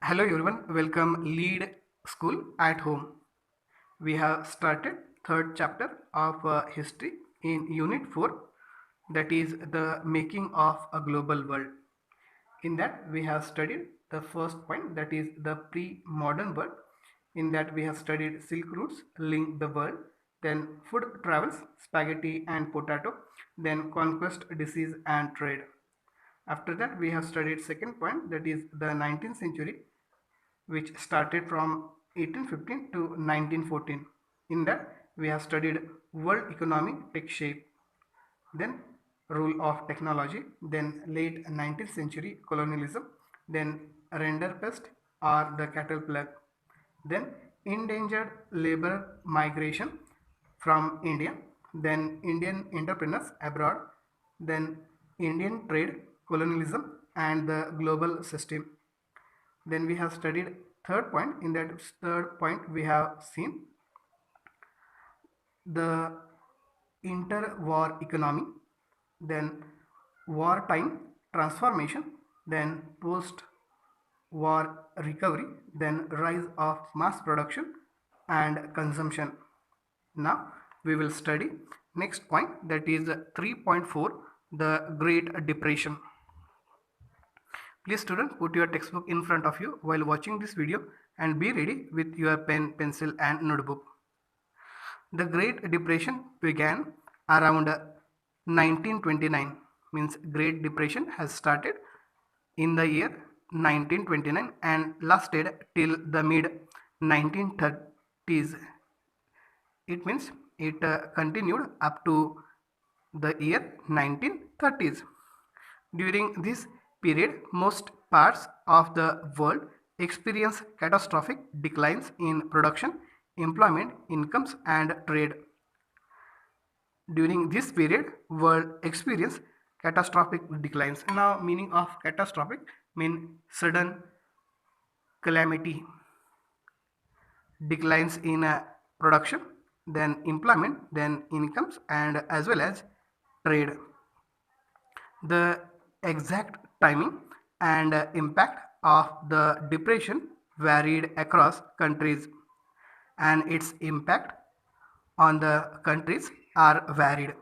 Hello everyone, welcome Lead School at Home. We have started third chapter of history in unit 4, that is the making of a global world. In that we have studied the first point, that is the pre-modern world. In that we have studied silk routes link the world, then food travels, spaghetti and potato, then conquest, disease and trade. After that we have studied second point, that is the 19th century, which started from 1815 to 1914. In that, we have studied world economy take shape, then rule of technology, then late 19th century colonialism, then Rinderpest or the cattle plague, then endangered labor migration from India, then Indian entrepreneurs abroad, then Indian trade, colonialism, and the global system. Then we have studied third point. In that third point we have seen the interwar economy, then wartime transformation, then post war recovery, then rise of mass production and consumption. Now we will study next point, that is 3.4, the Great Depression. Please student, put your textbook in front of you while watching this video and be ready with your pen, pencil and notebook. The Great Depression began around 1929, means Great Depression has started in the year 1929 and lasted till the mid 1930s. It means it continued up to the year 1930s. During this period, most parts of the world experienced catastrophic declines in production, employment, incomes, and trade. During this period, world experienced catastrophic declines. Now, meaning of catastrophic mean sudden calamity, declines in production, then employment, then incomes, and as well as trade. The exact timing and impact of the depression varied across countries, and its impact on the countries are varied.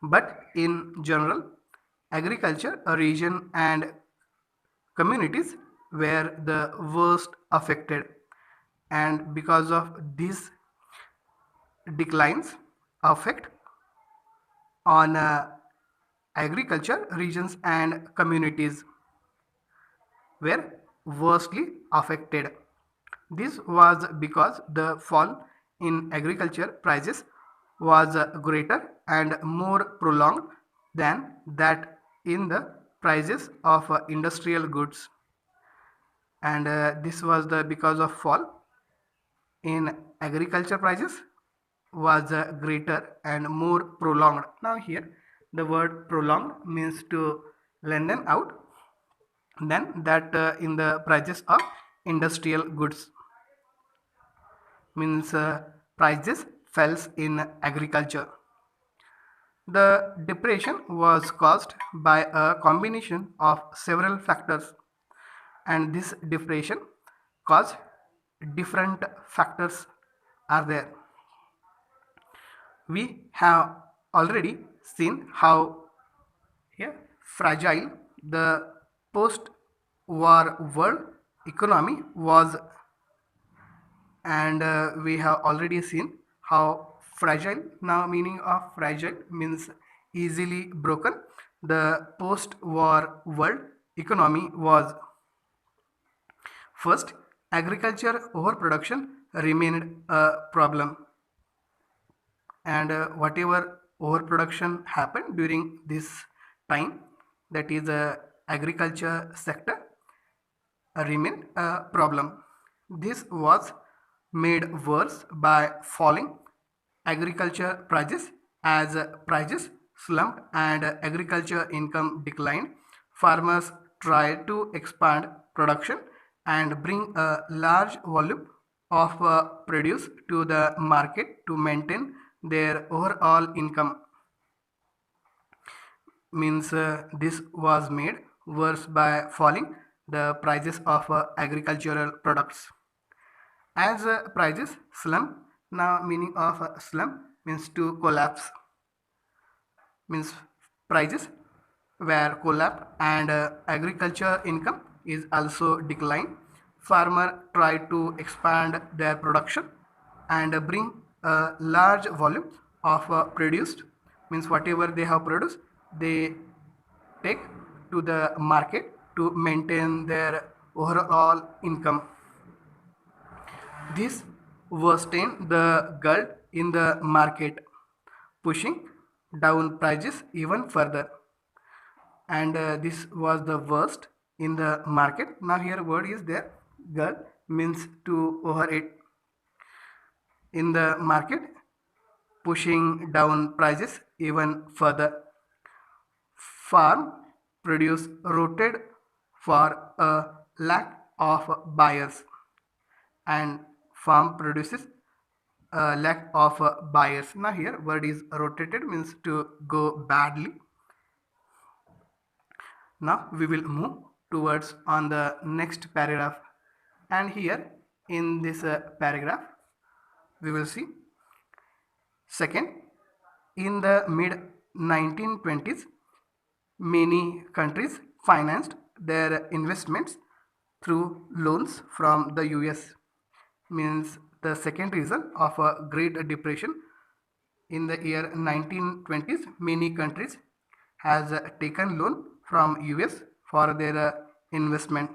But in general, agriculture, region, and communities were the worst affected, and because of these declines affect on agriculture, regions and communities were worstly affected. This was because the fall in agriculture prices was greater and more prolonged than that in the prices of industrial goods, and this was the because of fall in agriculture prices was greater and more prolonged. Now here the word prolonged means to lengthen out than that in the prices of industrial goods, means prices falls in agriculture. The depression was caused by a combination of several factors, and this depression caused different factors are there. We have already seen how here fragile the post-war world economy was, and we have already seen how fragile, now meaning of fragile means easily broken, the post-war world economy was. First, agriculture overproduction remained a problem, and whatever overproduction happened during this time, that is agriculture sector remained a problem. This was made worse by falling agriculture prices. As prices slumped and agriculture income declined, farmers tried to expand production and bring a large volume of produce to the market to maintain their overall income. Means this was made worse by falling the prices of agricultural products. As prices slump, now meaning of slump means to collapse, means prices were collapsed and agriculture income is also declined. Farmer try to expand their production and bring a large volume of produced, means whatever they have produced they take to the market to maintain their overall income. This worsened the glut in the market, pushing down prices even further. And this was the worst in the market. Now here word is there, glut means to overeat in the market, pushing down prices even further. Farm produce rotated for a lack of buyers, and farm produces a lack of buyers. Now here word is rotated means to go badly. Now we will move towards on the next paragraph, and here in this paragraph we will see second, in the mid 1920s many countries financed their investments through loans from the US, means the second reason of a great depression. In the year 1920s many countries has taken loan from US for their investment.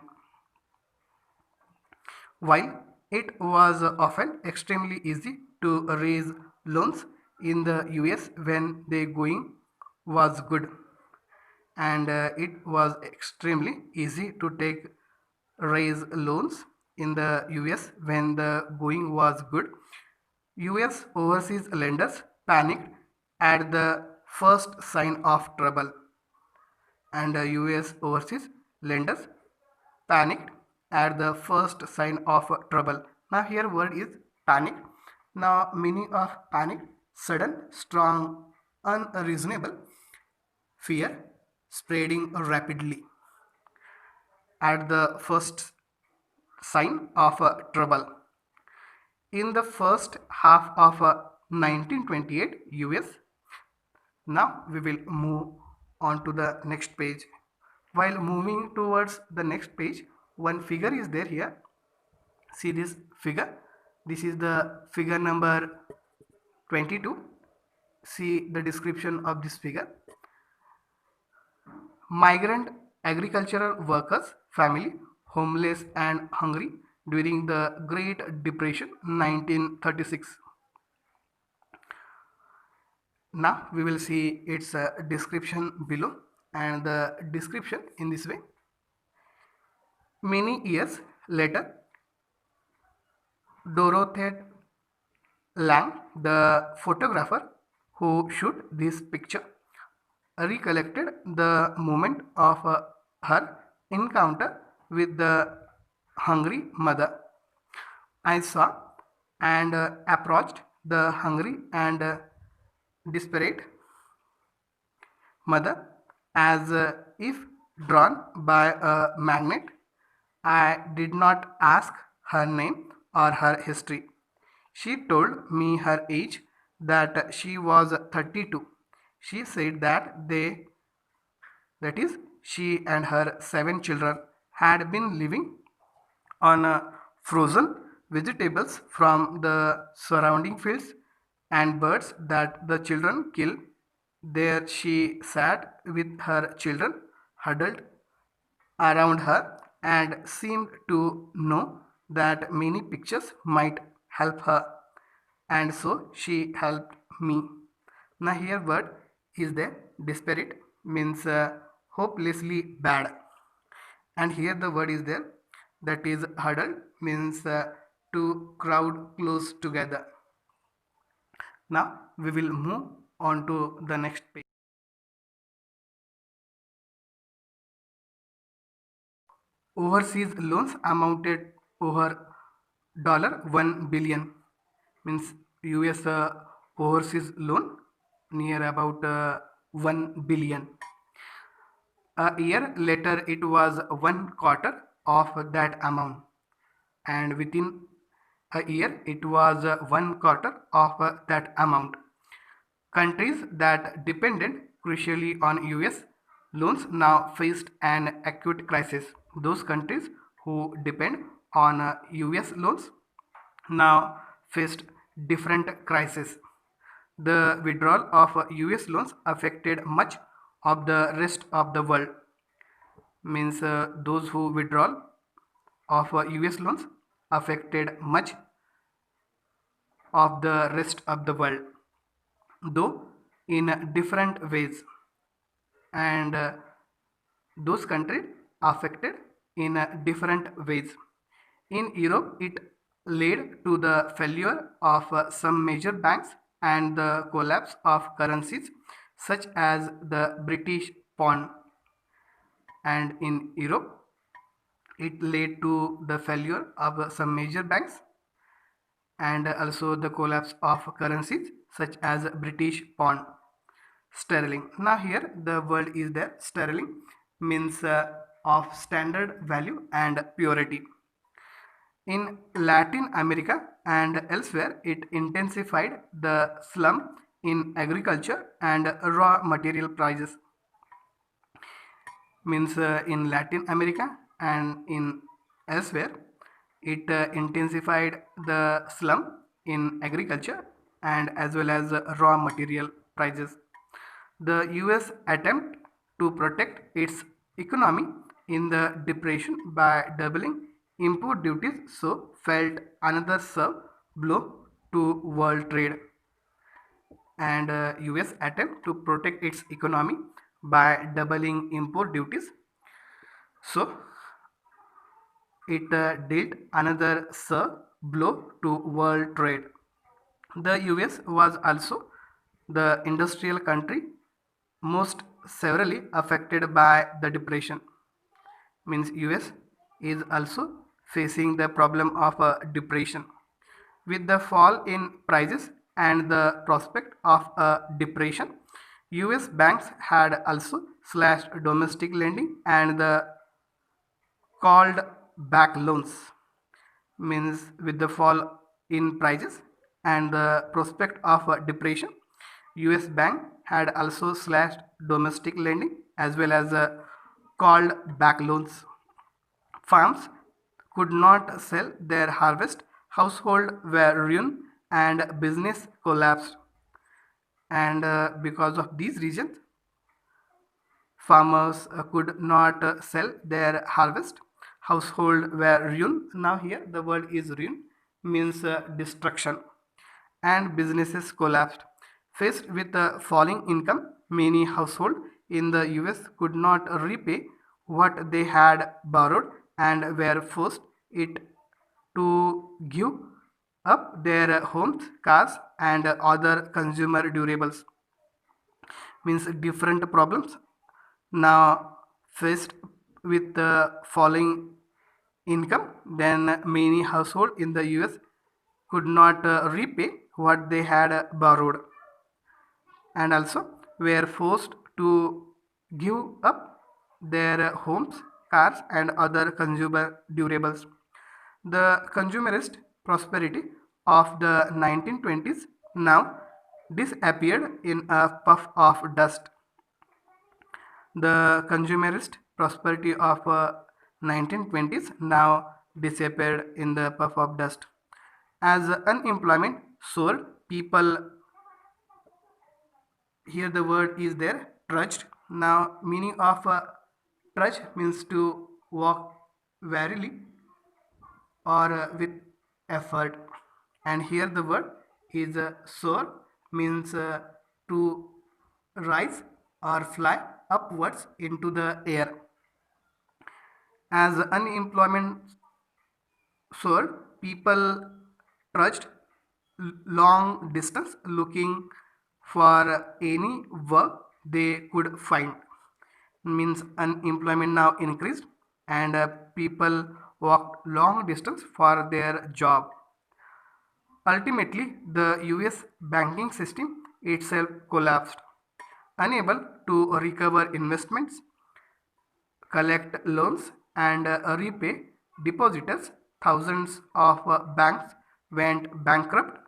While it was often extremely easy to raise loans in the US when the going was good, and it was extremely easy to take raise loans in the US when the going was good, US overseas lenders panicked at the first sign of trouble, and US overseas lenders panicked at the first sign of trouble. Now here word is panic. Now meaning of panic, sudden, strong, unreasonable fear spreading rapidly at the first sign of trouble. In the first half of 1928 US. Now we will move on to the next page. While moving towards the next page, one figure is there here. See this figure. This is the figure number 22. See the description of this figure. Migrant agricultural workers family homeless and hungry during the Great Depression 1936. Now we will see its description below, and the description in this way. Many years later, Dorothy Lang, the photographer who shot this picture, recollected the moment of her encounter with the hungry mother. I saw and approached the hungry and desperate mother as if drawn by a magnet. I did not ask her name or her history. She told me her age, that she was 32. She said that is, she and her 7 children had been living on frozen vegetables from the surrounding fields and birds that the children killed. There she sat with her children huddled around her and seemed to know that many pictures might help her, and so she helped me. Now here word is there, desperate means hopelessly bad, and here the word is there, that is huddled means to crowd close together. Now we will move on to the next page. Overseas loans amounted over $1 billion, means US overseas loan near about 1 billion. A year later it was 1/4 of that amount, and within a year it was one quarter of that amount. Countries that depended crucially on US loans now faced an acute crisis. Those countries who depend on US loans now faced different crises. The withdrawal of US loans affected much of the rest of the world. Means those who withdrawal of US loans affected much of the rest of the world, though in different ways, and those countries affected in different ways. In Europe, it led to the failure of some major banks and the collapse of currencies such as the British pound. And in Europe, it led to the failure of some major banks and also the collapse of currencies such as British pound, sterling. Now here the word is there. Sterling means of standard value and purity. In Latin America and elsewhere, it intensified the slump in agriculture and raw material prices. Means in Latin America and in elsewhere, it intensified the slump in agriculture and as well as raw material prices. The US attempt to protect its economy in the depression by doubling import duties so felt another severe blow to world trade. And US attempt to protect its economy by doubling import duties so it dealt another severe blow to world trade. The US was also the industrial country most severely affected by the depression. Means US is also facing the problem of depression. With the fall in prices and the prospect of a depression, US banks had also slashed domestic lending and the called back loans. Means with the fall in prices and the prospect of a depression, US bank had also slashed domestic lending as well as called back loans. Farms could not sell their harvest, households were ruined, and business collapsed. And because of these reasons, farmers could not sell their harvest, household were ruined. Now here the word is ruin means destruction, and businesses collapsed. Faced with the falling income, many households in the US could not repay what they had borrowed and were forced it to give up their homes, cars, and other consumer durables. Means different problems now faced with the falling income, then many households in the US could not repay what they had borrowed and also were forced to give up their homes, cars, and other consumer durables. The consumerist prosperity of the 1920s now disappeared in a puff of dust. The consumerist prosperity of 1920s now disappeared in the puff of dust. As unemployment soared, people, here the word is there, trudged. Now meaning of trudge means to walk warily or with effort, and here the word is soar means to rise or fly upwards into the air. As unemployment soared, people trudged long distance looking for any work they could find. Means unemployment now increased and people walked long distance for their job. Ultimately, the US banking system itself collapsed, unable to recover investments, collect loans, and repay depositors. Thousands of banks went bankrupt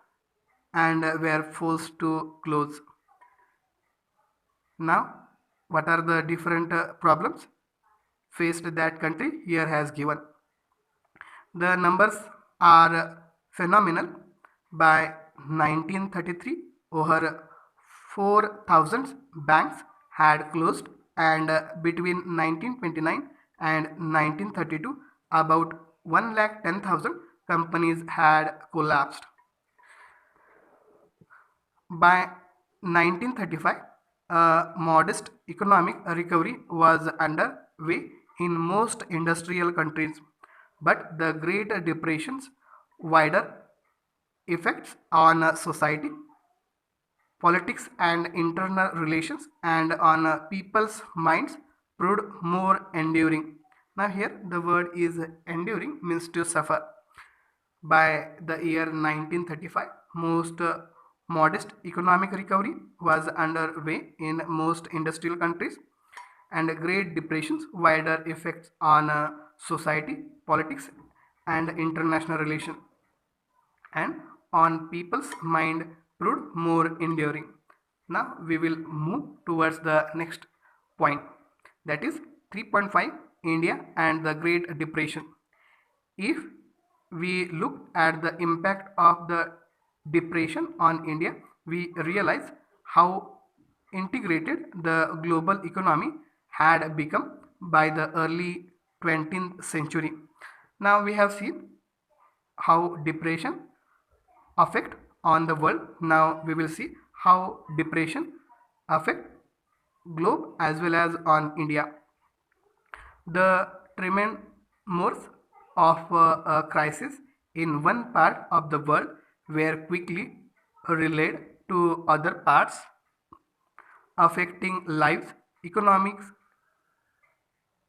and were forced to close. Now, what are the different problems faced that country here has given? The numbers are phenomenal. By 1933, over 4,000 banks had closed, and between 1929 and 1932, about 1,10,000 companies had collapsed. By 1935, a modest economic recovery was underway in most industrial countries, but the Great Depression's wider effects on society, politics, and internal relations, and on people's minds proved more enduring. Now, here the word is enduring means to suffer. By the year 1935, most modest economic recovery was underway in most industrial countries, and Great Depression's wider effects on society, politics, and international relations, and on people's mind proved more enduring. Now we will move towards the next point, that is 3.5, India and the Great Depression. If we look at the impact of the depression on India, we realize how integrated the global economy had become by the early 20th century. Now we have seen how depression affect on the world. Now we will see how depression affect globe as well as on India. The tremors of a crisis in one part of the world were quickly relayed to other parts, affecting lives, economics,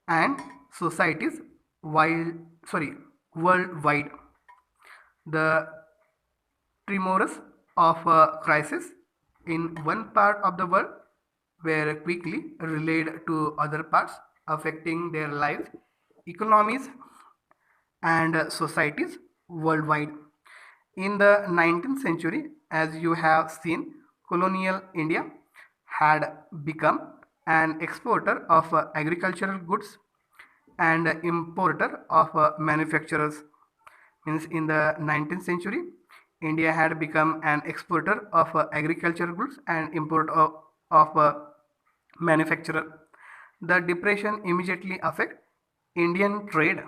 and societies worldwide. The tremors of a crisis in one part of the world were quickly relayed to other parts, affecting their lives, economies, and societies worldwide. In the 19th century, as you have seen, colonial India had become an exporter of agricultural goods and importer of manufacturers. Means in the 19th century, India had become an exporter of agricultural goods and import of manufacturer. The depression immediately affect Indian trade,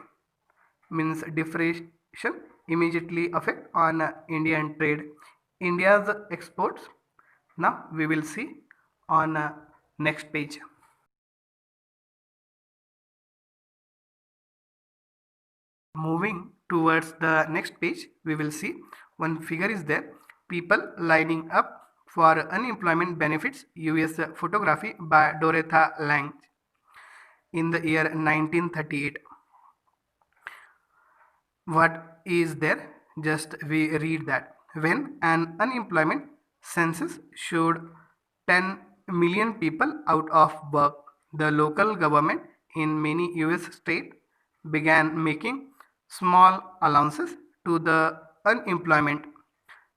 means depression immediately affect on Indian trade, India's exports. Now we will see on next page. Moving towards the next page, we will see one figure is there. People lining up for unemployment benefits, US photography by Dorothy Lange in the year 1938. What is there? Just we read that. When an unemployment census showed 10 million people out of work, the local government in many US states began making small allowances to the unemployment.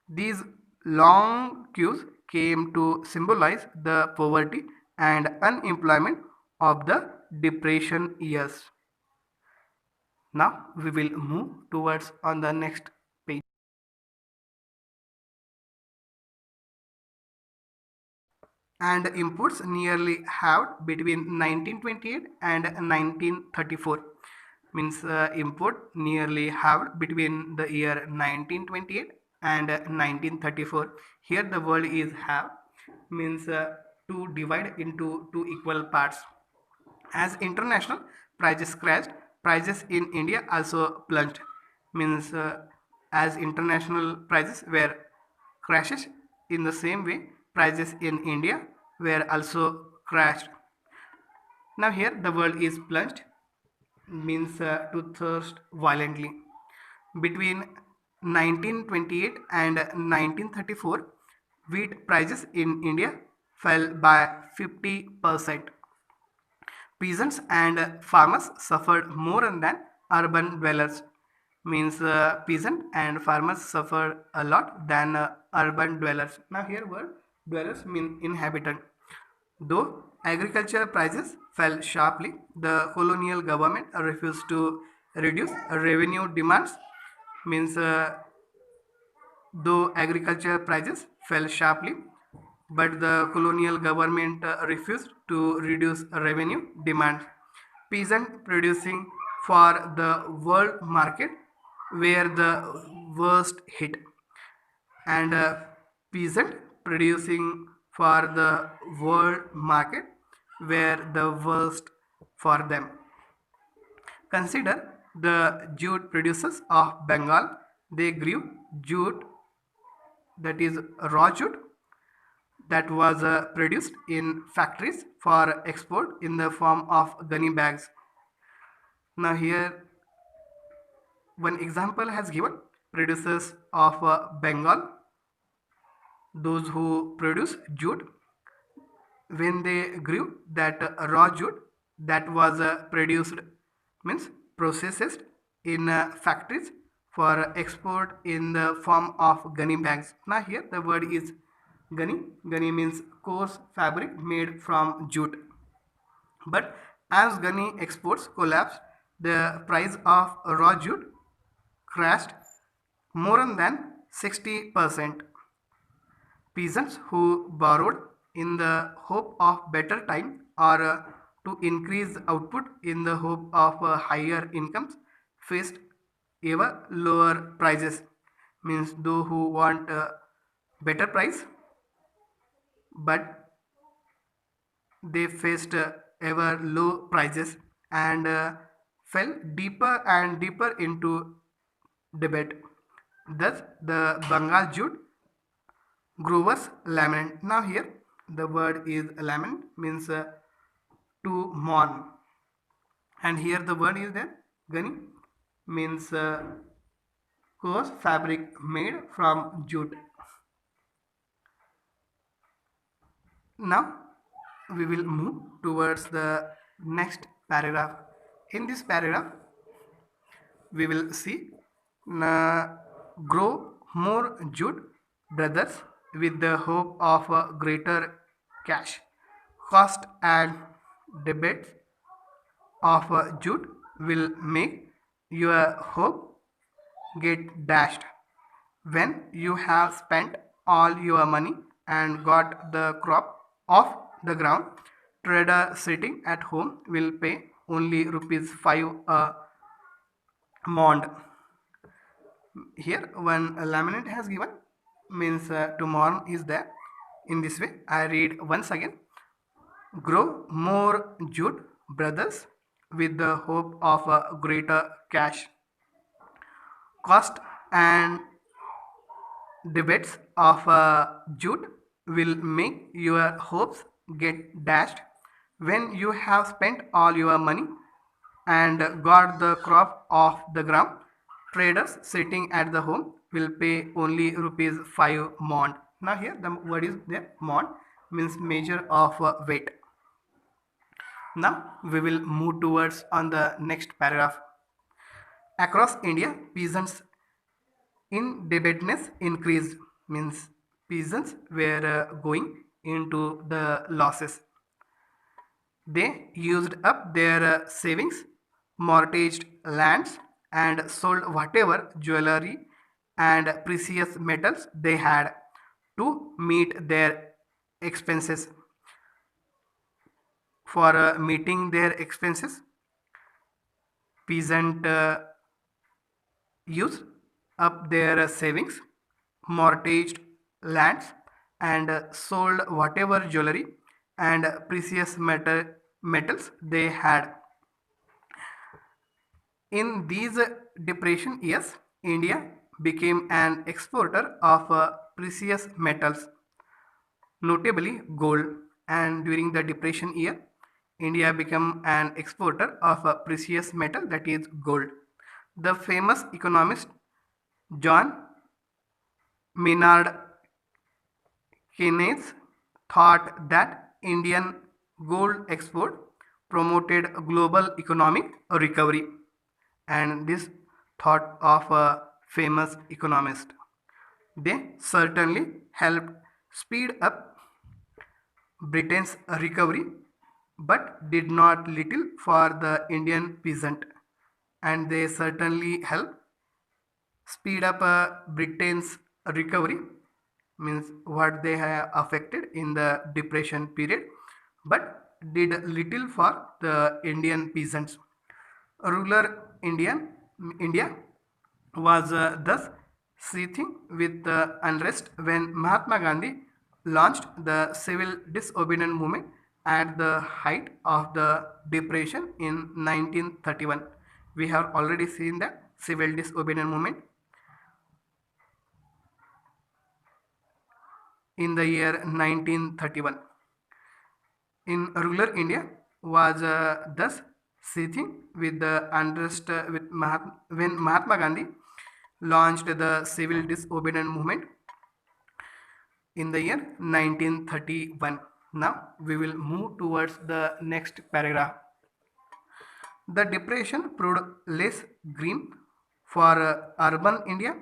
These long queues came to symbolize the poverty and unemployment of the depression years. Now we will move towards on the next page. And imports nearly halved between 1928 and 1934. Means import nearly halved between the year 1928 and 1934. Here the word is half, means to divide into two equal parts. As international prices crashed, prices in India also plunged. Means as international prices were crashes, in the same way prices in India were also crashed. Now here the word is plunged, means to thirst violently. Between 1928 and 1934, wheat prices in India fell by 50%. peasants and farmers suffered more than urban dwellers. Means peasant and farmers suffered a lot than urban dwellers. Now here word dwellers mean inhabitant. Though agricultural prices fell sharply, the colonial government refused to reduce revenue demands. Means though agricultural prices fell sharply, but the colonial government refused to reduce revenue demands. Peasant producing for the world market were the worst hit, and peasant producing for the world market were the worst for them. Consider the jute producers of Bengal. They grew jute, that is raw jute, that was produced in factories for export in the form of gunny bags. Now here one example has given producers of Bengal, those who produce jute, when they grew that raw jute that was produced, means processed in factories for export in the form of gunny bags. Now here the word is gunny. Gunny means coarse fabric made from jute. But as gunny exports collapsed, the price of raw jute crashed more than 60%. Peasants who borrowed in the hope of better time or to increase output in the hope of higher incomes faced ever lower prices. Means those who want better price, but they faced ever low prices and fell deeper and deeper into debate. Thus the Bengal jute growers lament. Now here the word is lament, means to mourn, and here the word is there gunny, means coarse fabric made from jute. Now we will move towards the next paragraph. In this paragraph we will see grow more jute brothers with the hope of a greater cash cost, and debates of jute will make your hope get dashed. When you have spent all your money and got the crop off the ground, trader sitting at home will pay only rupees 5 a mond. Here one laminate has given, means to mourn is there. In this way I read once again: grow more jute brothers with the hope of a greater cash cost, and debates of jute will make your hopes get dashed. When you have spent all your money and got the crop off the ground, traders sitting at the home will pay only rupees 5 mond. Now here the word is there, mond means measure of weight. Now we will move towards on the next paragraph. Across India, peasants indebtedness increased, means peasants were going into the losses. They used up their savings, mortgaged lands, and sold whatever jewelry and precious metals they had to meet their expenses. For meeting their expenses, peasant used up their savings, mortgaged lands, and sold whatever jewelry and precious metals they had. In these depression years, India became an exporter of precious metals, notably gold, and during the depression year, India became an exporter of a precious metal, that is gold. The famous economist John Maynard Keynes thought that Indian gold export promoted global economic recovery, and this thought of a famous economist. They certainly helped speed up Britain's recovery, but did not little for the Indian peasant, and they certainly helped speed up Britain's recovery, means what they have affected in the depression period, but did little for the Indian peasants. Rural India was thus seething with unrest when Mahatma Gandhi launched the civil disobedience movement at the height of the depression in 1931. We have already seen the civil disobedience movement in the year 1931. In rural India was thus seething with the unrest when Mahatma Gandhi launched the civil disobedience movement in the year 1931. Now we will move towards the next paragraph. The depression proved less grim for urban India,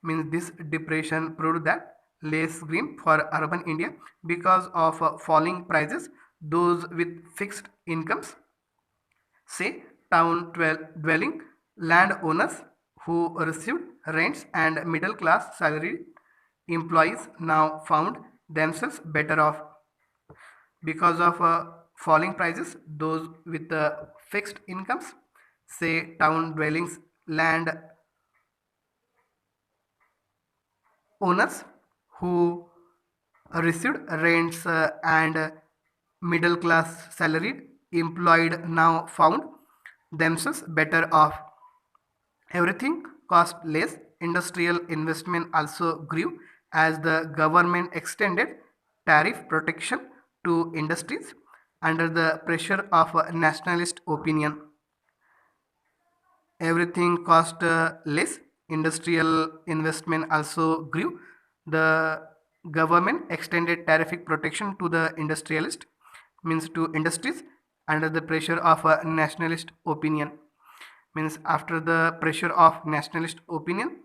means this depression proved that less grim for urban India because of falling prices. Those with fixed incomes, say town dwelling landowners who received rents, and middle class salaried employees now found themselves better off because of falling prices. Those with fixed incomes, say town dwellings land owners who received rents, and middle class salaried employed now found themselves better off. Everything cost less. Industrial investment also grew as the government extended tariff protection to industries under the pressure of nationalist opinion. Everything cost less. Industrial investment also grew. The government extended tariff protection to the industrialist, means to industries, under the pressure of a nationalist opinion, means after the pressure of nationalist opinion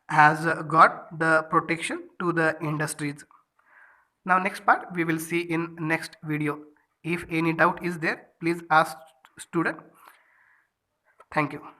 has got the protection to the industries. Now next part we will see in next video. If any doubt is there, please ask student. Thank you.